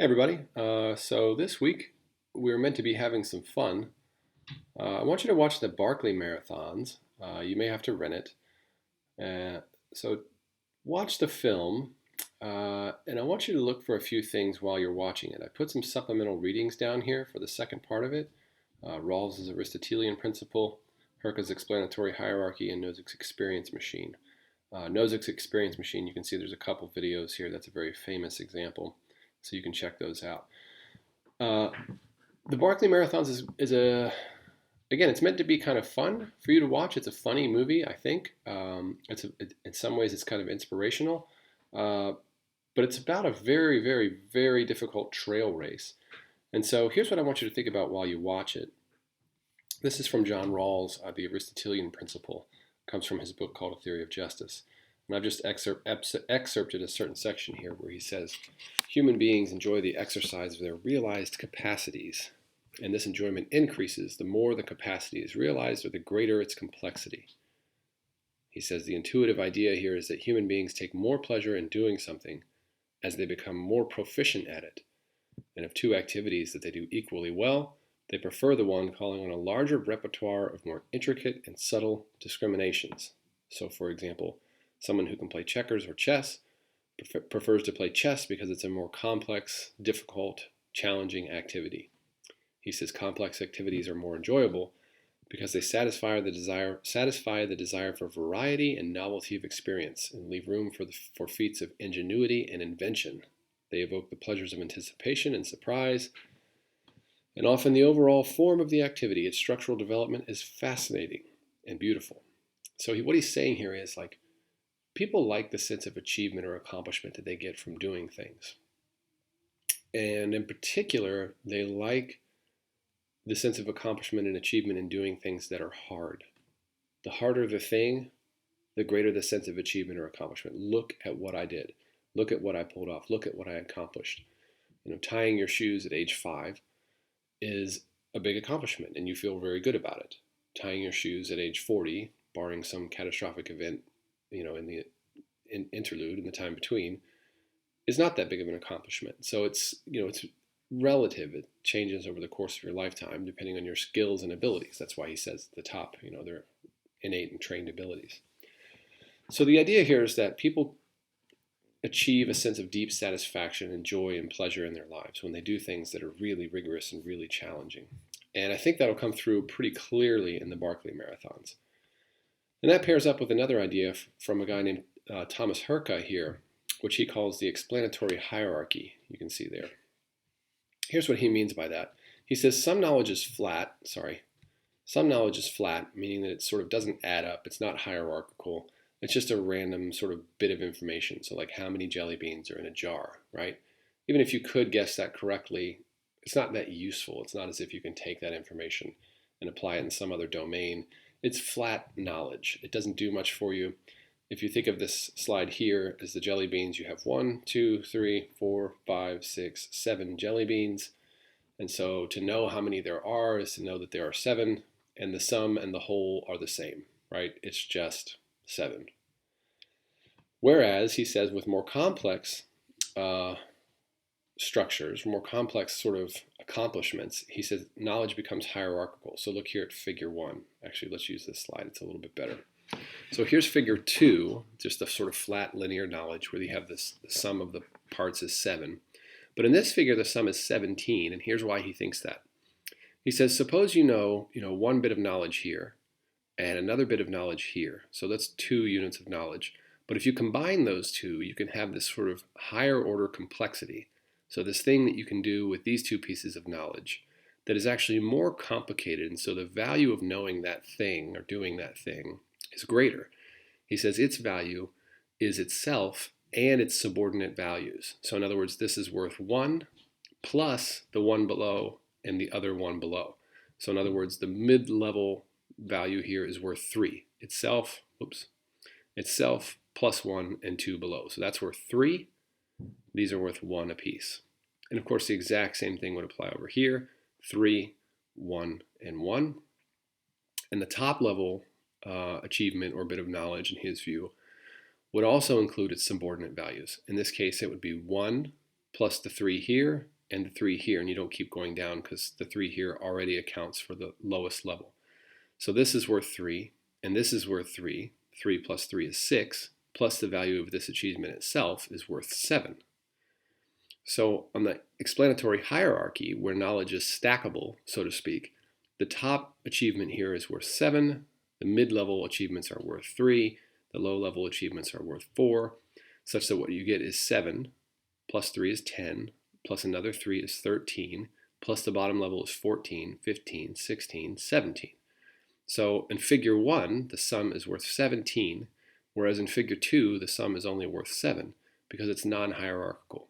Hey everybody. So this week we're meant to be having some fun. I want you to watch the Barkley marathons. You may have to rent it. So watch the film, and I want you to look for a few things while you're watching it. I put some supplemental readings down here for the second part of it. Rawls' Aristotelian principle, Hurka's explanatory hierarchy, and Nozick's experience machine. Nozick's experience machine, you can see there's a couple videos here. That's a very famous example, so you can check those out. Uh, the Barkley Marathons is again, it's meant to be kind of fun for you to watch. It's a funny movie, I think. In some ways, it's kind of inspirational, uh, but it's about a very, very, very difficult trail race. And so here's what I want you to think about while you watch it. This is from John Rawls, the Aristotelian principle. It comes from his book called A Theory of Justice. And I've just excerpted a certain section here where he says, human beings enjoy the exercise of their realized capacities, and this enjoyment increases the more the capacity is realized or the greater its complexity. He says the intuitive idea here is that human beings take more pleasure in doing something as they become more proficient at it. And of two activities that they do equally well, they prefer the one calling on a larger repertoire of more intricate and subtle discriminations. So, for example, someone who can play checkers or chess prefers to play chess because it's a more complex, difficult, challenging activity. He says complex activities are more enjoyable because they satisfy the desire for variety and novelty of experience and leave room for feats of ingenuity and invention. They evoke the pleasures of anticipation and surprise, and often the overall form of the activity, its structural development, is fascinating and beautiful. So what he's saying here is like, people like the sense of achievement or accomplishment that they get from doing things. And in particular, they like the sense of accomplishment and achievement in doing things that are hard. The harder the thing, the greater the sense of achievement or accomplishment. Look at what I did. Look at what I pulled off. Look at what I accomplished. Tying your shoes at age 5 is a big accomplishment, and you feel very good about it. Tying your shoes at age 40, barring some catastrophic event, in the interlude, in the time between, is not that big of an accomplishment. So it's relative. It changes over the course of your lifetime, depending on your skills and abilities. That's why he says at the top, they're innate and trained abilities. So the idea here is that people achieve a sense of deep satisfaction and joy and pleasure in their lives when they do things that are really rigorous and really challenging. And I think that'll come through pretty clearly in the Barkley marathons. And that pairs up with another idea from a guy named Thomas Hurka here, which he calls the explanatory hierarchy. You can see there. Here's what he means by that. He says some knowledge is flat, meaning that it sort of doesn't add up. It's not hierarchical. It's just a random sort of bit of information. So like how many jelly beans are in a jar, right? Even if you could guess that correctly, it's not that useful. It's not as if you can take that information and apply it in some other domain. It's flat knowledge. It doesn't do much for you. If you think of this slide here as the jelly beans, you have 1, 2, 3, 4, 5, 6, 7 jelly beans. And so to know how many there are is to know that there are 7, and the sum and the whole are the same, right? It's just 7. Whereas he says with more complex structures, more complex sort of accomplishments, he says knowledge becomes hierarchical. So look here at figure 1. Actually, let's use this slide. It's a little bit better. So here's figure 2, just a sort of flat linear knowledge where you have the sum of the parts is 7. But in this figure, the sum is 17, and here's why he thinks that. He says, suppose you know one bit of knowledge here and another bit of knowledge here. So that's 2 units of knowledge. But if you combine those two, you can have this sort of higher order complexity. So this thing that you can do with these 2 pieces of knowledge that is actually more complicated. And so the value of knowing that thing or doing that thing is greater. He says its value is itself and its subordinate values. So in other words, this is worth 1 plus the one below and the other one below. So in other words, the mid-level value here is worth 3. Itself plus 1 and 2 below. So that's worth 3. These are worth 1 apiece. And of course, the exact same thing would apply over here. 3, 1, and 1. And the top level achievement or bit of knowledge in his view would also include its subordinate values. In this case, it would be 1 plus the 3 here and the 3 here, and you don't keep going down because the 3 here already accounts for the lowest level. So this is worth 3, and this is worth 3. 3 plus 3 is 6, plus the value of this achievement itself is worth 7. So on the explanatory hierarchy, where knowledge is stackable, so to speak, the top achievement here is worth 7, the mid-level achievements are worth 3, the low-level achievements are worth 4, such that what you get is 7, plus 3 is 10, plus another 3 is 13, plus the bottom level is 14, 15, 16, 17. So in figure 1, the sum is worth 17, whereas in figure 2, the sum is only worth 7, because it's non-hierarchical.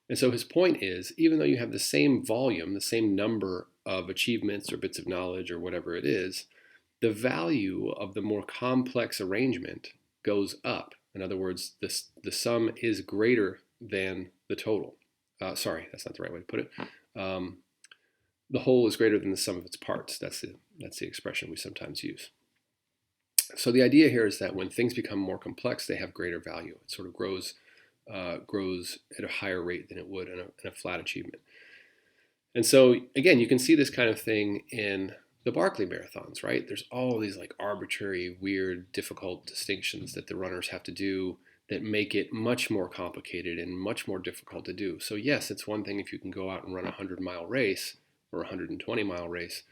And so his point is, even though you have the same volume, the same number of achievements or bits of knowledge or whatever it is, the value of the more complex arrangement goes up. In other words, the sum is greater than the total. Sorry, that's not the right way to put it. The whole is greater than the sum of its parts. That's the expression we sometimes use. So the idea here is that when things become more complex, they have greater value. It sort of grows at a higher rate than it would in a flat achievement. And so again, you can see this kind of thing in the Barkley marathons, right? There's all these like arbitrary, weird, difficult distinctions that the runners have to do that make it much more complicated and much more difficult to do. So yes, it's one thing if you can go out and run a 100-mile race or a 120-mile race,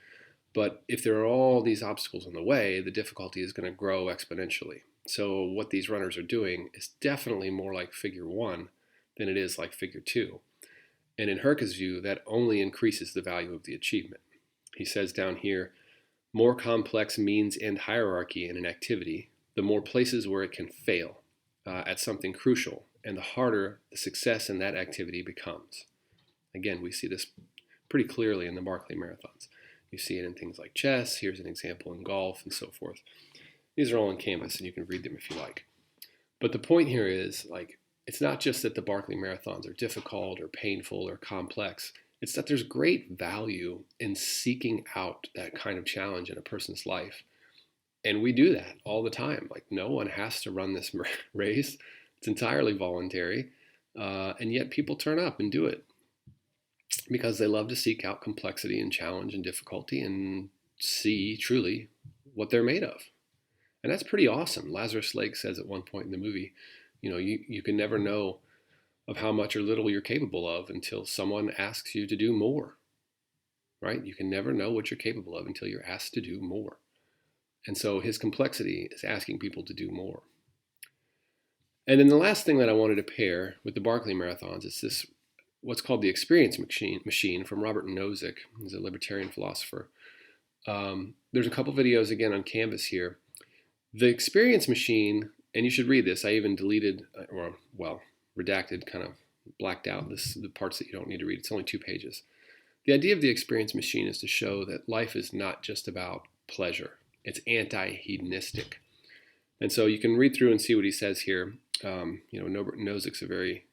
but if there are all these obstacles in the way, the difficulty is going to grow exponentially. So what these runners are doing is definitely more like figure 1 than it is like figure 2. And in Hurka's view, that only increases the value of the achievement. He says down here, more complex means and hierarchy in an activity, the more places where it can fail at something crucial, and the harder the success in that activity becomes. Again, we see this pretty clearly in the Barkley marathons. You see it in things like chess, here's an example in golf, and so forth. These are all on Canvas, and you can read them if you like. But the point here is, like, it's not just that the Barkley marathons are difficult or painful or complex. It's that there's great value in seeking out that kind of challenge in a person's life. And we do that all the time. Like, no one has to run this race. It's entirely voluntary. And yet people turn up and do it because they love to seek out complexity and challenge and difficulty and see truly what they're made of. And that's pretty awesome. Lazarus Lake says at one point in the movie, you can never know of how much or little you're capable of until someone asks you to do more, right? You can never know what you're capable of until you're asked to do more. And so his complexity is asking people to do more. And then the last thing that I wanted to pair with the Barkley marathons is this, what's called the experience machine from Robert Nozick. He's a libertarian philosopher. There's a couple videos again on Canvas here. The experience machine, and you should read this. I even deleted, redacted, kind of blacked out the parts that you don't need to read. It's only 2 pages. The idea of the experience machine is to show that life is not just about pleasure. It's anti-hedonistic. And so you can read through and see what he says here. Nozick's a very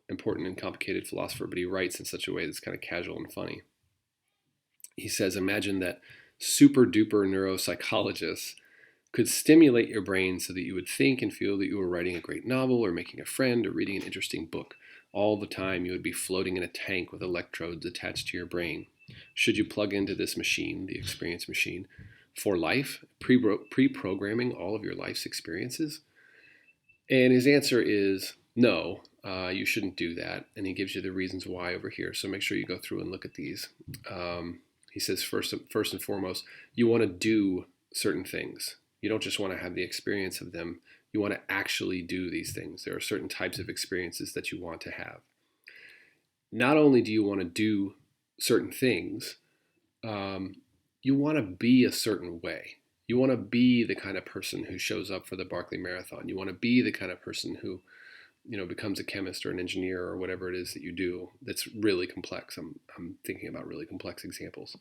important and complicated philosopher, but he writes in such a way that's kind of casual and funny. He says, imagine that super duper neuropsychologists could stimulate your brain so that you would think and feel that you were writing a great novel or making a friend or reading an interesting book. All the time you would be floating in a tank with electrodes attached to your brain. Should you plug into this machine, the experience machine, for life, pre-programming all of your life's experiences? And his answer is no, you shouldn't do that. And he gives you the reasons why over here. So make sure you go through and look at these. He says first and foremost, you want to do certain things. You don't just want to have the experience of them. You want to actually do these things. There are certain types of experiences that you want to have. Not only do you want to do certain things, you want to be a certain way. You want to be the kind of person who shows up for the Barkley Marathon. You want to be the kind of person who, becomes a chemist or an engineer or whatever it is that you do that's really complex. I'm thinking about really complex examples.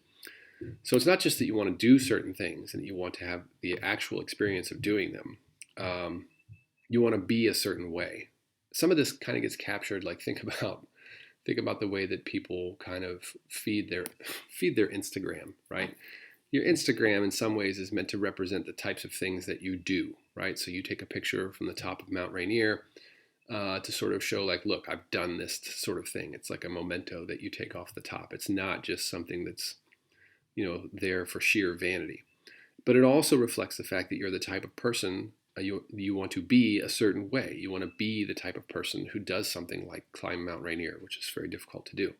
So it's not just that you want to do certain things and that you want to have the actual experience of doing them. You want to be a certain way. Some of this kind of gets captured, like think about the way that people kind of feed their Instagram, right? Your Instagram in some ways is meant to represent the types of things that you do, right? So you take a picture from the top of Mount Rainier, to sort of show like, look, I've done this sort of thing. It's like a memento that you take off the top. It's not just something that's, there for sheer vanity. But it also reflects the fact that you're the type of person you want to be a certain way. You want to be the type of person who does something like climb Mount Rainier, which is very difficult to do.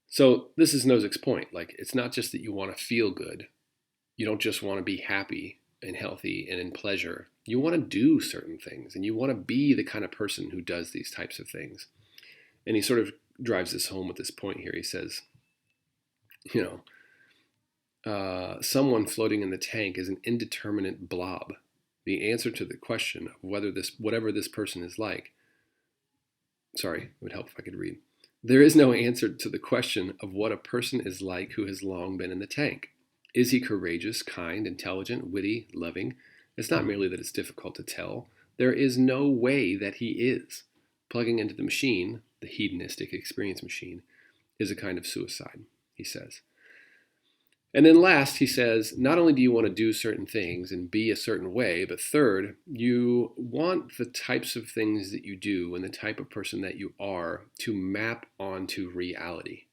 So this is Nozick's point. Like, it's not just that you want to feel good. You don't just want to be happy and healthy and in pleasure. You want to do certain things, and you want to be the kind of person who does these types of things. And he sort of drives this home with this point here. He says, someone floating in the tank is an indeterminate blob. The answer to the question of whatever this person is like, it would help if I could read. There is no answer to the question of what a person is like who has long been in the tank. Is he courageous, kind, intelligent, witty, loving? It's not merely that it's difficult to tell. There is no way that he is. Plugging into the machine, the hedonistic experience machine, is a kind of suicide, he says. And then last, he says, not only do you want to do certain things and be a certain way, but third, you want the types of things that you do and the type of person that you are to map onto reality.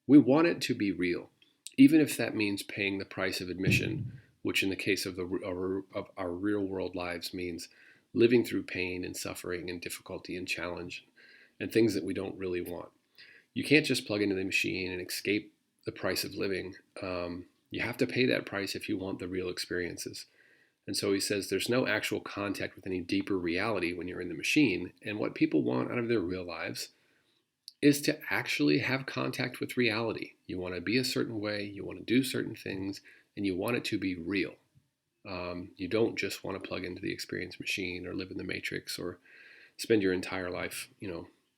We want it to be real, even if that means paying the price of admission, which in the case of our real world lives means living through pain and suffering and difficulty and challenge and things that we don't really want. You can't just plug into the machine and escape the price of living. You have to pay that price if you want the real experiences. And so he says there's no actual contact with any deeper reality when you're in the machine. And what people want out of their real lives is to actually have contact with reality. You want to be a certain way, you want to do certain things, and you want it to be real. You don't just want to plug into the experience machine or live in the Matrix or spend your entire life,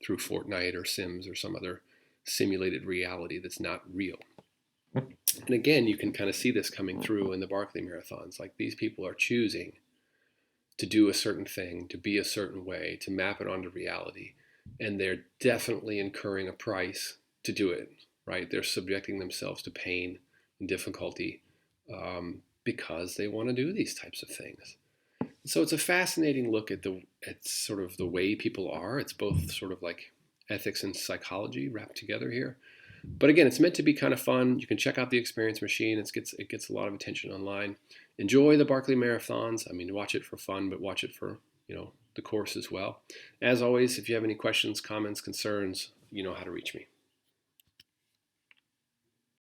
through Fortnite or Sims or some other simulated reality that's not real. And again, you can kind of see this coming through in the Barkley marathons. Like, these people are choosing to do a certain thing, to be a certain way, to map it onto reality. And they're definitely incurring a price to do it, right? They're subjecting themselves to pain and difficulty because they want to do these types of things. So it's a fascinating look at sort of the way people are. It's both sort of like ethics and psychology wrapped together here. But again, it's meant to be kind of fun. You can check out the experience machine. It gets a lot of attention online. Enjoy the Barkley marathons. I mean, watch it for fun, but watch it for, the course as well. As always, if you have any questions, comments, concerns, you know how to reach me.